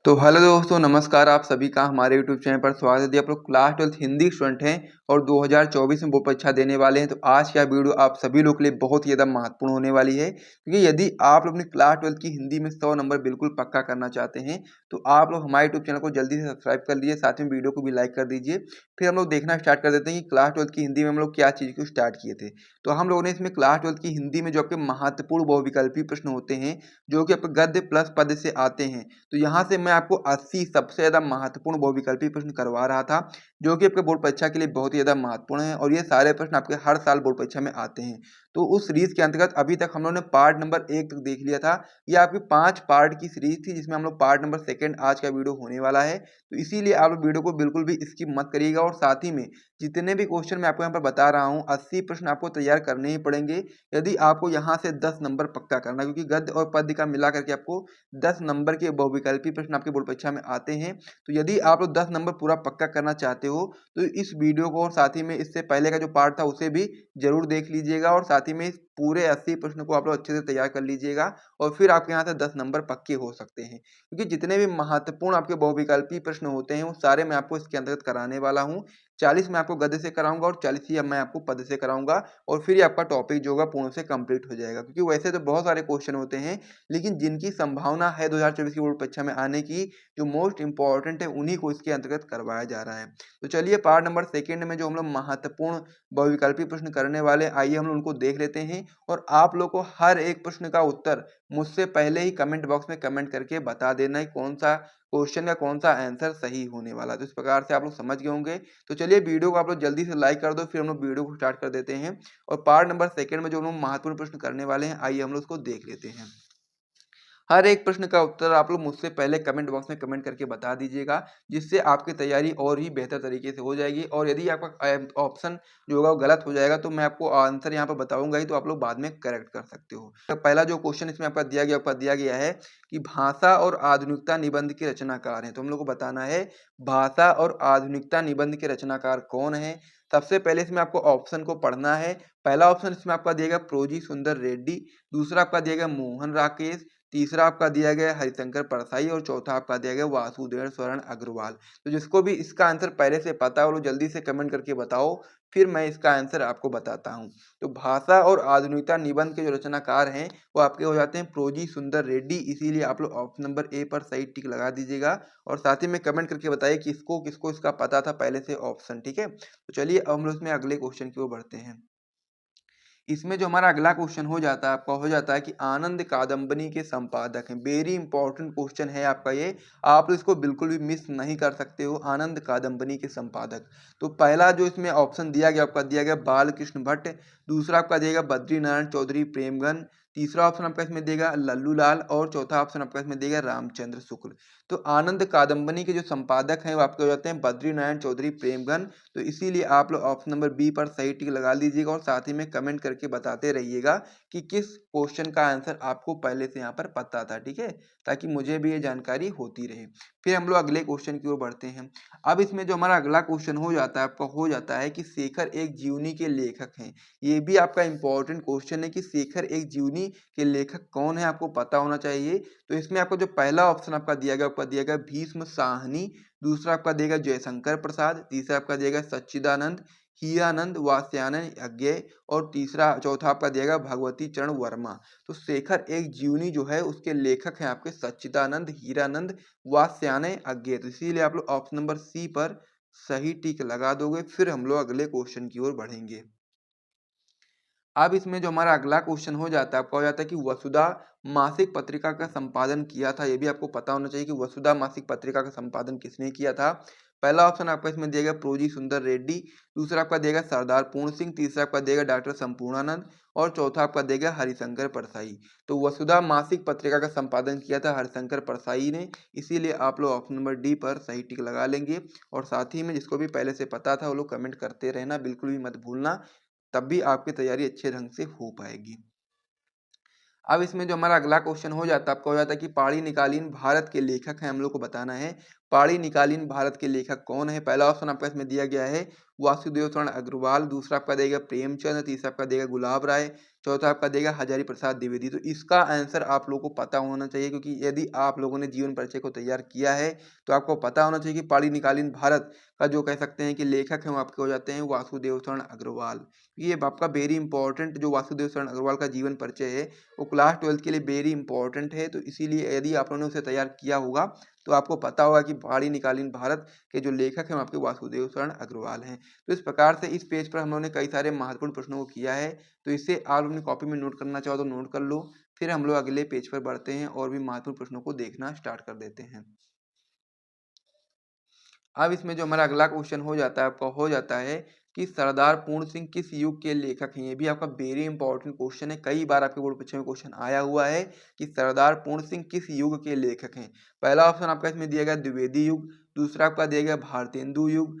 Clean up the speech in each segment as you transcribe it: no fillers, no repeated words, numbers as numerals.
तो हेलो दोस्तों, नमस्कार। आप सभी का हमारे यूट्यूब चैनल पर स्वागत है। यदि आप लोग क्लास 12th हिंदी स्टूडेंट हैं और 2024 में बोर्ड परीक्षा देने वाले हैं, तो आज का वीडियो आप सभी लोग के लिए बहुत ही ज़्यादा महत्वपूर्ण होने वाली है। क्योंकि यदि आप लोग अपनी क्लास 12th की हिंदी में 100 नंबर बिल्कुल पक्का करना चाहते हैं, तो आप लोग हमारे यूट्यूब चैनल को जल्दी से सब्सक्राइब कर लीजिए, साथ में वीडियो को भी लाइक कर दीजिए। फिर हम लोग देखना स्टार्ट कर देते हैं कि क्लास 12th की हिंदी में हम लोग क्या चीज़ को स्टार्ट किए थे। तो हम लोगों ने इसमें क्लास 12th की हिंदी में जो आपके महत्वपूर्ण बहुविकल्पी प्रश्न होते हैं, जो कि आपके गद्य प्लस पद्य से आते हैं, तो यहाँ से मैं आपको 80 सबसे ज़्यादा महत्वपूर्ण बहुविकल्पी प्रश्न करवा रहा था, जो कि आपके बोर्ड परीक्षा के लिए बहुत ही ज़्यादा महत्वपूर्ण है और ये सारे प्रश्न आपके हर साल बोर्ड परीक्षा में आते हैं। तो उस सीरीज के अंतर्गत अभी तक हम लोगों ने पार्ट नंबर 1 तक देख लिया था। ये आपकी 5 पार्ट की सीरीज थी, जिसमें हम लोग पार्ट नंबर 2 आज का वीडियो होने वाला है। तो इसीलिए आप लोग वीडियो को बिल्कुल भी स्किप मत करिएगा और साथ ही में जितने भी क्वेश्चन मैं आपको यहाँ पर बता रहा हूँ, 80 प्रश्न आपको तैयार करने ही पड़ेंगे, यदि आपको यहाँ से 10 नंबर पक्का करना है, क्योंकि गद्य और पद्य का मिला करके आपको 10 नंबर के बहुविकल्पी प्रश्न आपके बोर्ड परीक्षा में आते हैं। तो यदि आप लोग 10 नंबर पूरा पक्का करना चाहते हो, तो इस वीडियो को और साथ ही में इससे पहले का जो पार्ट था उसे भी जरूर देख लीजिएगा और साथ ही में इस पूरे 80 प्रश्न को आप लोग अच्छे से तैयार कर लीजिएगा और फिर आपके यहाँ से 10 नंबर पक्के हो सकते हैं। क्योंकि जितने भी महत्वपूर्ण आपके बहुविकल्पी प्रश्न होते हैं, वो सारे मैं आपको इसके अंतर्गत कराने वाला हूँ। 40 मैं आपको गद्य से कराऊंगा और 40 ही अब मैं आपको पद्य से कराऊंगा और फिर ये आपका टॉपिक जो होगा पूर्ण से कंप्लीट हो जाएगा। क्योंकि वैसे तो बहुत सारे क्वेश्चन होते हैं, लेकिन जिनकी संभावना है 2024 की बोर्ड परीक्षा में आने की, जो मोस्ट इंपॉर्टेंट है, उन्हीं को इसके अंतर्गत करवाया जा रहा है। तो चलिए पार्ट नंबर 2 में जो हम लोग महत्वपूर्ण बहुविकल्पी प्रश्न करने वाले, आइए हम लोग उनको देख लेते हैं और आप लोग को हर एक प्रश्न का उत्तर मुझसे पहले ही कमेंट बॉक्स में कमेंट करके बता देना है कौन सा क्वेश्चन का कौन सा आंसर सही होने वाला है। तो इस प्रकार से आप लोग समझ गए होंगे। तो चलिए वीडियो को आप लोग जल्दी से लाइक कर दो, फिर हम लोग वीडियो को स्टार्ट कर देते हैं और पार्ट नंबर 2 में जो हम लोग महत्वपूर्ण प्रश्न करने वाले हैं, आइए हम लोग उसको देख लेते हैं। हर एक प्रश्न का उत्तर आप लोग मुझसे पहले कमेंट बॉक्स में कमेंट करके बता दीजिएगा, जिससे आपकी तैयारी और ही बेहतर तरीके से हो जाएगी। और यदि आपका ऑप्शन जो होगा वो गलत हो जाएगा, तो मैं आपको आंसर यहाँ पर बताऊंगा ही, तो आप लोग बाद में करेक्ट कर सकते हो। तो पहला जो क्वेश्चन इसमें आपका दिया गया है कि भाषा और आधुनिकता निबंध के रचनाकार हैं। तो हम लोग को बताना है भाषा और आधुनिकता निबंध के रचनाकार कौन है। सबसे पहले इसमें आपको ऑप्शन को पढ़ना है। पहला ऑप्शन इसमें आपका दिया गया प्रोजी सुंदर रेड्डी, दूसरा आपका दिया गया मोहन राकेश, तीसरा आपका दिया गया हरिशंकर परसाई और चौथा आपका दिया गया वासुदेव स्वर्ण अग्रवाल। तो जिसको भी इसका आंसर पहले से पता है वो लोग जल्दी से कमेंट करके बताओ, फिर मैं इसका आंसर आपको बताता हूँ। तो भाषा और आधुनिकता निबंध के जो रचनाकार हैं, वो आपके हो जाते हैं प्रोजी सुंदर रेड्डी। इसीलिए आप लोग ऑप्शन नंबर ए पर सही टिक लगा दीजिएगा और साथ ही में कमेंट करके बताइए किसको किसको इसका पता था पहले से ऑप्शन। ठीक है, तो चलिए अब हम लोग इसमें अगले क्वेश्चन की ओर बढ़ते हैं। इसमें जो हमारा अगला क्वेश्चन हो जाता है आपका, हो जाता है कि आनंद कादम्बनी के संपादक हैं। वेरी इंपॉर्टेंट क्वेश्चन है आपका ये, आप इसको बिल्कुल भी मिस नहीं कर सकते हो। आनंद कादम्बनी के संपादक, तो पहला जो इसमें ऑप्शन दिया गया आपका दिया गया बालकृष्ण भट्ट, दूसरा आपका दिएगा बद्री नारायण चौधरी प्रेमगन, तीसरा ऑप्शन आपका इसमें देगा लल्लू लाल और चौथा ऑप्शन आपका इसमें देगा रामचंद्र शुक्ल। तो आनंद कादम्बनी के जो संपादक हैं वो आपके हो जाते हैं बद्री नारायण चौधरी प्रेमगन। तो इसीलिए आप लोग ऑप्शन नंबर बी पर सही टिक लगा लीजिएगा और साथ ही में कमेंट करके बताते रहिएगा कि किस क्वेश्चन का आंसर आपको पहले से यहाँ पर पता था। ठीक है, ताकि मुझे भी ये जानकारी होती रहे। फिर हम लोग अगले क्वेश्चन की ओर बढ़ते हैं। अब इसमें जो हमारा अगला क्वेश्चन हो जाता है आपका, हो जाता है कि शेखर एक जीवनी के लेखक हैं। ये भी आपका इंपॉर्टेंट क्वेश्चन है कि शेखर एक जीवनी के लेखक कौन है, आपको पता होना चाहिए। तो इसमें आपको जो पहला ऑप्शन आपका दिया गया भीष्म साहनी, दूसरा आपका देगा जयशंकर प्रसाद, तीसरा आपका देगा सच्चिदानंद हीरानंद वात्स्यायन अज्ञेय और तीसरा चौथा आपका देगा भगवती चरण वर्मा। तो शेखर एक जीवनी जो है उसके लेखक हैं आपके सच्चिदानंद हीरानंद वात्स्यायन अज्ञेय। तो इसीलिए आप लोग ऑप्शन नंबर सी पर सही टिक लगा दोगे। फिर हम लोग अगले क्वेश्चन की ओर बढ़ेंगे। अब इसमें जो हमारा अगला क्वेश्चन हो जाता है आपका, हो जाता है कि वसुधा मासिक पत्रिका का संपादन किया था। ये भी आपको पता होना चाहिए कि वसुधा मासिक पत्रिका का संपादन किसने किया था। पहला ऑप्शन आपका इसमें दिएगा प्रोजी सुंदर रेड्डी, दूसरा आपका देगा सरदार पूर्ण सिंह, तीसरा आपका देगा डॉक्टर संपूर्णानंद और चौथा आपका देगा हरिशंकर परसाई। तो वसुधा मासिक पत्रिका का संपादन किया था हरिशंकर परसाई ने। इसीलिए आप लोग ऑप्शन नंबर डी पर सही टिक लगा लेंगे और साथ ही में जिसको भी पहले से पता था वो लोग कमेंट करते रहना, बिल्कुल भी मत भूलना, तब भी आपकी तैयारी अच्छे ढंग से हो पाएगी। अब इसमें जो हमारा अगला क्वेश्चन हो जाता है आपका, हो जाता है कि पाड़ी निकालीन भारत के लेखक हैं, हम लोग को बताना है पाणिनिकालीन भारत के लेखक कौन है? पहला ऑप्शन आपका इसमें दिया गया है वासुदेव शरण अग्रवाल, दूसरा आपका देगा प्रेमचंद, तीसरा आपका देगा गुलाब राय, चौथा आपका देगा हजारी प्रसाद द्विवेदी। तो इसका आंसर आप लोगों को पता होना चाहिए, क्योंकि यदि आप लोगों ने जीवन परिचय को तैयार किया है तो आपको पता होना चाहिए कि पाणिनिकालीन भारत का जो कह सकते हैं कि लेखक हैं वो आपके हो जाते हैं वासुदेव शरण अग्रवाल। ये आपका वेरी इंपॉर्टेंट जो वासुदेव शरण अग्रवाल का जीवन परिचय है वो क्लास 12th के लिए वेरी इंपॉर्टेंट है। तो इसीलिए यदि आप लोगों ने उसे तैयार किया होगा तो आपको पता होगा कि पाणिनिकालीन भारत के जो लेखक हैं वो आपके वासुदेव शरण अग्रवाल हैं। तो इस प्रकार से इस पेज पर हम लोगों ने कई सारे महत्वपूर्ण प्रश्नों को किया है। तो इसे आप अपनी कॉपी में नोट करना चाहो तो नोट कर लो। फिर हम लोग अगले पेज पर बढ़ते हैं और भी महत्वपूर्ण प्रश्नों को देखना स्टार्ट कर देते हैं। अब इसमें जो हमारा अगला क्वेश्चन हो जाता है आपका हो जाता है कि सरदार पूर्ण सिंह किस युग के लेखक हैं? ये भी आपका वेरी इंपॉर्टेंट क्वेश्चन है। कई बार आपके बोर्ड परीक्षा में क्वेश्चन आया हुआ है कि सरदार पूर्ण सिंह किस युग के लेखक हैं? पहला ऑप्शन आपका इसमें दिया गया द्विवेदी युग, दूसरा आपका दिया गया भारतेंदु युग,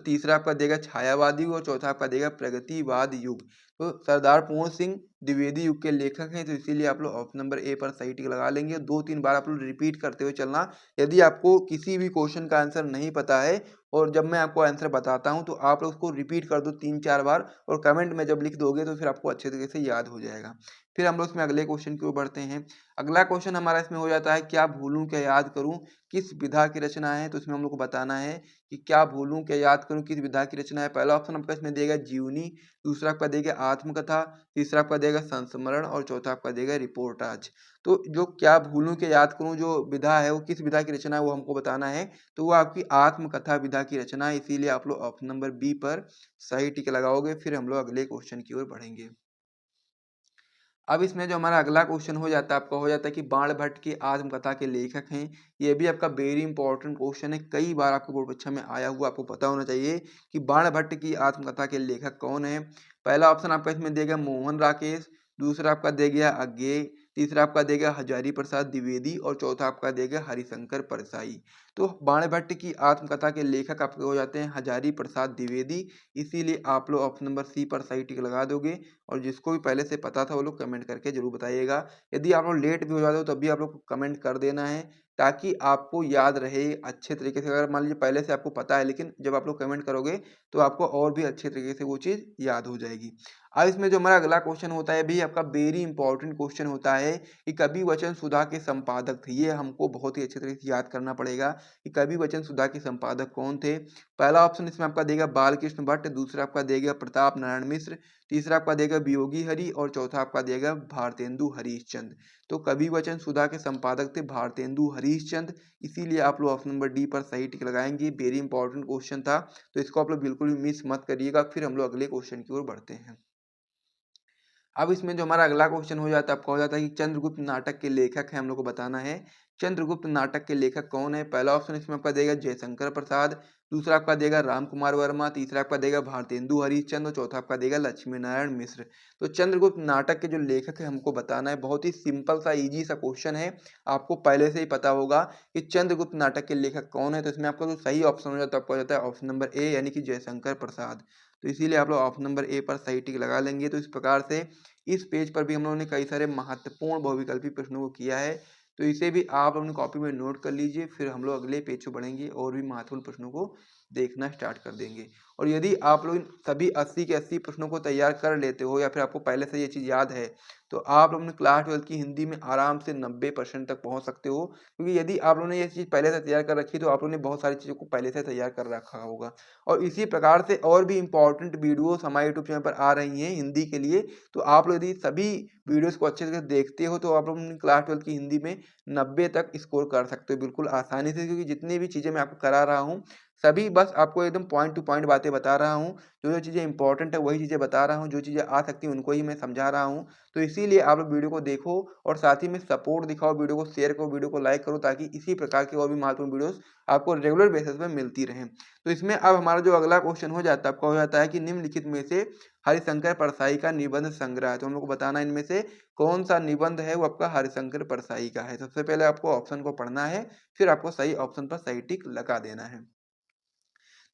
तीसरा आपका देगा छायावादी युग और चौथा आपका देगा प्रगतिवाद युग। तो सरदार पूर्ण सिंह द्विवेदी युग के लेखक हैं, तो इसीलिए आप लोग ऑप्शन नंबर ए पर सही टिक लगा लेंगे। 2-3 बार आप लोग रिपीट करते हुए चलना। यदि आपको किसी भी क्वेश्चन का आंसर नहीं पता है और जब मैं आपको आंसर बताता हूं तो आप लोग उसको रिपीट कर दो 3-4 बार और कमेंट में जब लिख दोगे तो फिर आपको अच्छे तरीके से याद हो जाएगा। फिर हम लोग इसमें अगले क्वेश्चन की ओर बढ़ते हैं। अगला क्वेश्चन हमारा इसमें हो जाता है क्या भूलूं क्या याद करूं किस विधा की रचना है? तो इसमें हम लोग को बताना है कि क्या भूलूं क्या याद करूं किस विधा की रचना है। पहला ऑप्शन आपका इसमें देगा जीवनी, दूसरा आपका देगा आत्मकथा, तीसरा आपका देगा संस्मरण और चौथा आपका देगा रिपोर्टाज। तो जो क्या भूलूं क्या याद करूं जो विधा है वो किस विधा की रचना है वो हमको बताना है। तो वो आपकी आत्मकथा विधा की रचना है। इसीलिए आप लोग ऑप्शन नंबर बी पर सही टिक लगाओगे। फिर हम लोग अगले क्वेश्चन की ओर बढ़ेंगे। अब इसमें जो हमारा अगला क्वेश्चन हो जाता है आपका हो जाता है कि बाण भट्ट की आत्मकथा के लेखक हैं। ये भी आपका वेरी इंपॉर्टेंट क्वेश्चन है। कई बार आपके बोर्ड परीक्षा में आया हुआ, आपको पता होना चाहिए कि बाण भट्ट की आत्मकथा के लेखक कौन है। पहला ऑप्शन आपका इसमें देगा मोहन राकेश, दूसरा आपका दे गया अज्ञेय, तीसरा आपका देगा हजारी प्रसाद द्विवेदी और चौथा आपका देगा हरिशंकर परसाई। तो बाण भट्ट की आत्मकथा के लेखक आपके हो जाते हैं हजारी प्रसाद द्विवेदी। इसीलिए आप लोग ऑप्शन नंबर सी पर सही टिक लगा दोगे। और जिसको भी पहले से पता था वो लोग कमेंट करके जरूर बताइएगा। यदि आप लोग लेट भी हो जाते हो तब भी आप लोग को कमेंट कर देना है ताकि आपको याद रहे अच्छे तरीके से। अगर मान लीजिए पहले से आपको पता है लेकिन जब आप लोग कमेंट करोगे तो आपको और भी अच्छे तरीके से वो चीज़ याद हो जाएगी। अब इसमें जो हमारा अगला क्वेश्चन होता है भी आपका वेरी इंपॉर्टेंट क्वेश्चन होता है कि कवि वचन सुधा के संपादक थे। ये हमको बहुत ही अच्छे तरीके से याद करना पड़ेगा कि कवि वचन सुधा के संपादक कौन थे। पहला ऑप्शन इसमें आपका देगा बालकृष्ण भट्ट, दूसरा आपका देगा प्रताप नारायण मिश्र, तीसरा आपका देगा वियोगी हरि और चौथा आपका देगा भारतेंदु हरीशचंद्र। तो कवि वचन सुधा के संपादक थे भारतेंदु हरीशचंद्र। इसीलिए आप लोग ऑप्शन नंबर डी पर सही टिक लगाएंगे। वेरी इंपॉर्टेंट क्वेश्चन था तो इसको आप लोग बिल्कुल भी मिस मत करिएगा। फिर हम लोग अगले क्वेश्चन की ओर बढ़ते हैं। अब इसमें जो हमारा अगला क्वेश्चन हो जाता है आपका हो जाता है कि चंद्रगुप्त नाटक के लेखक है, हम लोग को बताना है चंद्रगुप्त नाटक के लेखक कौन है। पहला ऑप्शन इसमें आपका देगा जयशंकर प्रसाद, दूसरा आपका देगा राम कुमार वर्मा, तीसरा आपका देगा भारतेंदु हरिश्चंद्र और चौथा आपका देगा लक्ष्मी नारायण मिश्र। तो चंद्रगुप्त नाटक के जो लेखक है हमको बताना है। बहुत ही सिंपल सा इजी सा क्वेश्चन है, आपको पहले से ही पता होगा कि चंद्रगुप्त नाटक के लेखक कौन है। तो इसमें आपका जो सही ऑप्शन हो जाता है आपका हो जाता है ऑप्शन नंबर ए यानी कि जयशंकर प्रसाद। तो इसीलिए आप लोग ऑप्शन नंबर ए पर सही टिक लगा लेंगे। तो इस प्रकार से इस पेज पर भी हम लोगों ने कई सारे महत्वपूर्ण बहुविकल्पी प्रश्नों को किया है। तो इसे भी आप अपनी कॉपी में नोट कर लीजिए। फिर हम लोग अगले पेज पर बढ़ेंगे और भी महत्वपूर्ण प्रश्नों को देखना स्टार्ट कर देंगे। और यदि आप लोग इन सभी 80 के 80 प्रश्नों को तैयार कर लेते हो या फिर आपको पहले से ये चीज़ याद है तो आप लोग अपने क्लास 12 की हिंदी में आराम से 90% तक पहुंच सकते हो। क्योंकि यदि आप लोगों ने ये चीज़ पहले से तैयार कर रखी है तो आप लोगों ने बहुत सारी चीज़ों को पहले से तैयार कर रखा होगा। और इसी प्रकार से और भी इंपॉर्टेंट वीडियोस हमारे यूट्यूब चैनल पर आ रही हैं हिंदी के लिए। तो आप लोग यदि सभी वीडियोस को अच्छे से देखते हो तो आप लोग अपनी क्लास 12 की हिंदी में 90 तक स्कोर कर सकते हो बिल्कुल आसानी से। क्योंकि जितनी भी चीज़ें मैं आपको करा रहा हूँ सभी बस आपको एकदम पॉइंट टू पॉइंट बातें बता रहा हूँ। जो जो चीज़ें इंपॉर्टेंट है वही चीज़ें बता रहा हूँ, जो चीज़ें आ सकती हैं उनको ही मैं समझा रहा हूँ। तो इसीलिए आप लोग वीडियो को देखो और साथ ही में सपोर्ट दिखाओ, वीडियो को शेयर करो, वीडियो को लाइक करो ताकि इसी प्रकार की और भी महत्वपूर्ण वीडियोस आपको रेगुलर बेसिस पे मिलती रहें। तो इसमें अब हमारा जो अगला क्वेश्चन हो जाता है आपका हो जाता है कि निम्नलिखित में से हरिशंकर परसाई का निबंध संग्रह है। तो हम लोग को बताना है इनमें से कौन सा निबंध है वो आपका हरिशंकर परसाई का है। सबसे पहले आपको ऑप्शन को पढ़ना है, फिर आपको सही ऑप्शन पर सही टिक लगा देना है।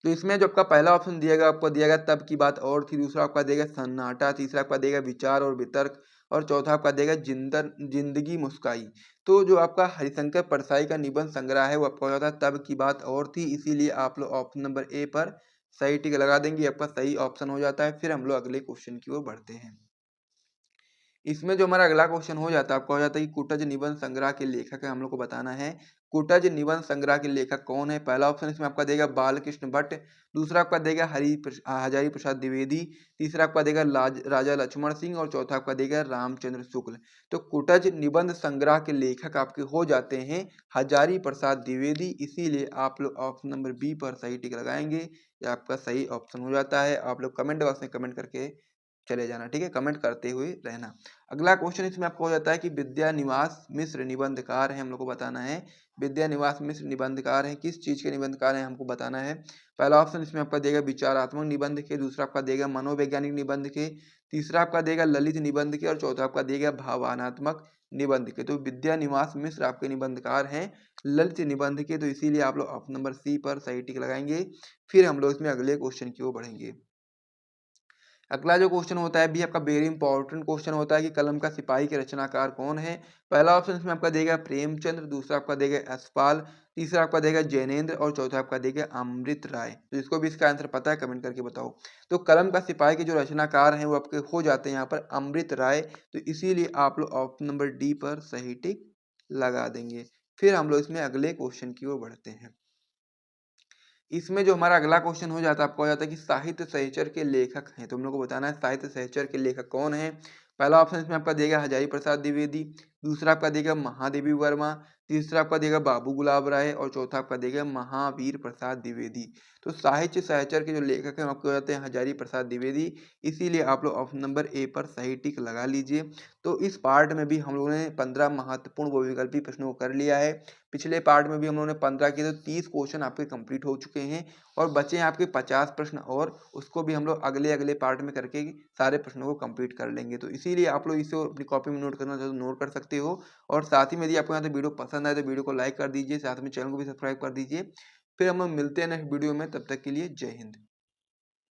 तो इसमें जो आपका पहला ऑप्शन दिया गया आपको दिया गया तब की बात और थी, दूसरा आपका देगा सन्नाटा, तीसरा आपका देगा विचार और वितर्क और चौथा आपका देगा जिंदगी मुस्काई। तो जो आपका हरिशंकर परसाई का निबंध संग्रह है वो आपका हो जाता है तब की बात और थी, इसीलिए आप लोग ऑप्शन नंबर ए पर सही टिक लगा देंगे, आपका सही ऑप्शन हो जाता है। फिर हम लोग अगले क्वेश्चन की ओर बढ़ते हैं। इसमें जो हमारा अगला क्वेश्चन हो जाता है, आपका हो जाता है कि कुटज निबंध संग्रह के लेखक है, हम लोग को बताना है कुटज निबंध संग्रह के लेखक कौन है। पहला ऑप्शन इसमें आपका देगा बालकृष्ण भट्ट, दूसरा आपका देगा हजारी प्रसाद द्विवेदी, तीसरा आपका देगा राजा लक्ष्मण सिंह और चौथा आपका देगा रामचंद्र शुक्ल। तो कुटज निबंध संग्रह के लेखक आपके हो जाते हैं हजारी प्रसाद द्विवेदी, इसीलिए आप लोग ऑप्शन नंबर बी पर सही टिक लगाएंगे, ये आपका सही ऑप्शन हो जाता है। आप लोग कमेंट बॉक्स में कमेंट करके चले जाना, ठीक है, कमेंट करते हुए रहना। अगला क्वेश्चन इसमें आपको हो जाता है कि विद्या निवास मिश्र निबंधकार है, हम लोग को बताना है विद्या निवास मिश्र निबंधकार है, किस चीज के निबंधकार हैं हमको बताना है। पहला ऑप्शन इसमें आपका देगा विचारात्मक निबंध के, दूसरा आपका देगा मनोवैज्ञानिक निबंध के, तीसरा आपका देगा ललित निबंध के और चौथा आपका देगा भावात्मक निबंध के। तो विद्या निवास मिश्र आपके निबंधकार हैं ललित निबंध के, तो इसीलिए आप लोग ऑप्शन नंबर सी पर सही टिक लगाएंगे। फिर हम लोग इसमें अगले क्वेश्चन की ओर बढ़ेंगे। अगला जो क्वेश्चन होता है भी आपका वेरी इंपॉर्टेंट क्वेश्चन होता है कि कलम का सिपाही के रचनाकार कौन है। पहला ऑप्शन इसमें आपका देगा प्रेमचंद्र, दूसरा आपका देगा यशपाल, तीसरा आपका देगा जैनेन्द्र और चौथा आपका देगा अमृत राय। तो इसको भी इसका आंसर पता है कमेंट करके बताओ। तो कलम का सिपाही के जो रचनाकार हैं वो आपके हो जाते हैं यहाँ पर अमृत राय, तो इसीलिए आप लोग ऑप्शन नंबर डी पर सही टिक लगा देंगे। फिर हम लोग इसमें अगले क्वेश्चन की ओर बढ़ते हैं। इसमें जो हमारा अगला क्वेश्चन हो जाता है, आपको हो जाता है कि साहित्य सहचर के लेखक हैं, तो हम लोग को बताना है साहित्य सहचर के लेखक कौन है। पहला ऑप्शन इसमें आपका देगा हजारी प्रसाद द्विवेदी, दूसरा आपका देगा महादेवी वर्मा, तीसरा आपका देगा बाबू गुलाब राय और चौथा आपका देगा महावीर प्रसाद द्विवेदी। तो साहित्य सहचर के जो लेखक हैं आपको हो जाते हैं हजारी प्रसाद द्विवेदी, इसीलिए आप लोग ऑप्शन नंबर ए पर सही टिक लगा लीजिए। तो इस पार्ट में भी हम लोगों ने 15 महत्वपूर्ण बहुविकल्पी प्रश्नों को कर लिया है। पिछले पार्ट में भी हम लोगों ने 15 किए, तो 30 क्वेश्चन आपके कंप्लीट हो चुके हैं और बचे हैं आपके 50 प्रश्न, और उसको भी हम लोग अगले अगले पार्ट में करके सारे प्रश्नों को कंप्लीट कर लेंगे। तो इसीलिए आप लोग इसे अपनी कॉपी में नोट करना चाहो तो नोट कर सकते हो, और साथ ही में यदि आपको यहाँ तो वीडियो पसंद आए तो वीडियो को लाइक कर दीजिए, साथ में चैनल को भी सब्सक्राइब कर दीजिए। फिर हम लोग मिलते हैं नेक्स्ट वीडियो में, तब तक के लिए जय हिंद।